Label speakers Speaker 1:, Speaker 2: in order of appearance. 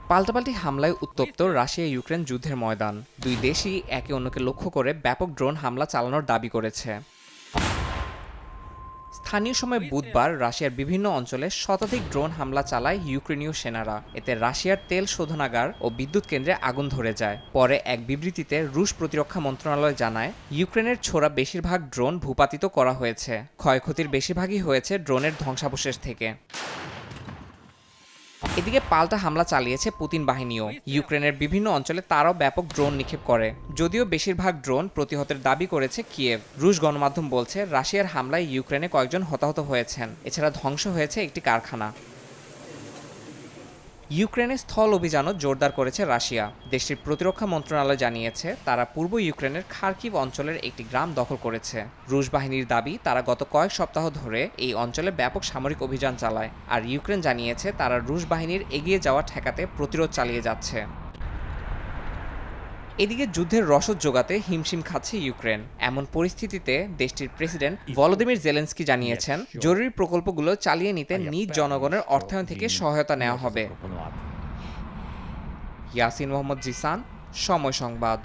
Speaker 1: পাল্টাপাল্টি হামলায় উত্তপ্ত রাশিয়া ইউক্রেন যুদ্ধের ময়দান। দুই দেশই একে অন্যকে লক্ষ্য করে ব্যাপক ড্রোন হামলা চালানোর দাবি করেছে। স্থানীয় সময় বুধবার রাশিয়ার বিভিন্ন অঞ্চলে শতাধিক ড্রোন হামলা চালায় ইউক্রেনীয় সেনারা। এতে রাশিয়ার তেল শোধনাগার ও বিদ্যুৎ কেন্দ্রে আগুন ধরে যায়। পরে এক বিবৃতিতে রুশ প্রতিরক্ষা মন্ত্রণালয় জানায়, ইউক্রেনের ছোড়া বেশিরভাগ ড্রোন ভূপাতিত করা হয়েছে। ক্ষয়ক্ষতির বেশিরভাগই হয়েছে ড্রোনের ধ্বংসাবশেষ থেকে। এদিকে পাল্টা হামলা চালিয়েছে পুতিন বাহিনীও। ইউক্রেনের বিভিন্ন অঞ্চলে তারাও ব্যাপক ড্রোন নিক্ষেপ করে। যদিও বেশিরভাগ ড্রোন প্রতিহতের দাবি করেছে কিয়েভ। রুশ গণমাধ্যম বলছে, রাশিয়ার হামলায় ইউক্রেনে কয়েকজন হতাহত হয়েছেন। এছাড়া ধ্বংস হয়েছে একটি কারখানা। ইউক্রেনে স্থল অভিযানও জোরদার করেছে রাশিয়া। দেশটির প্রতিরক্ষা মন্ত্রণালয় জানিয়েছে, তারা পূর্ব ইউক্রেনের খার্কিভ অঞ্চলের একটি গ্রাম দখল করেছে। রুশ বাহিনীর দাবি, তারা গত কয়েক সপ্তাহ ধরে এই অঞ্চলে ব্যাপক সামরিক অভিযান চালায়। আর ইউক্রেন জানিয়েছে, তারা রুশ বাহিনীর এগিয়ে যাওয়া ঠেকাতে প্রতিরোধ চালিয়ে যাচ্ছে। এদিকে যুদ্ধের রসদ জোগাতে হিমশিম খাচ্ছে ইউক্রেন। এমন পরিস্থিতিতে দেশটির প্রেসিডেন্ট ভলোদিমির জেলেনস্কি জানিয়েছেন, জরুরি প্রকল্পগুলো চালিয়ে নিতে নিজ জনগণের অর্থায়ন থেকে সহায়তা নেওয়া হবে। ইয়াসিন মোহাম্মদ জিসান, সময় সংবাদ।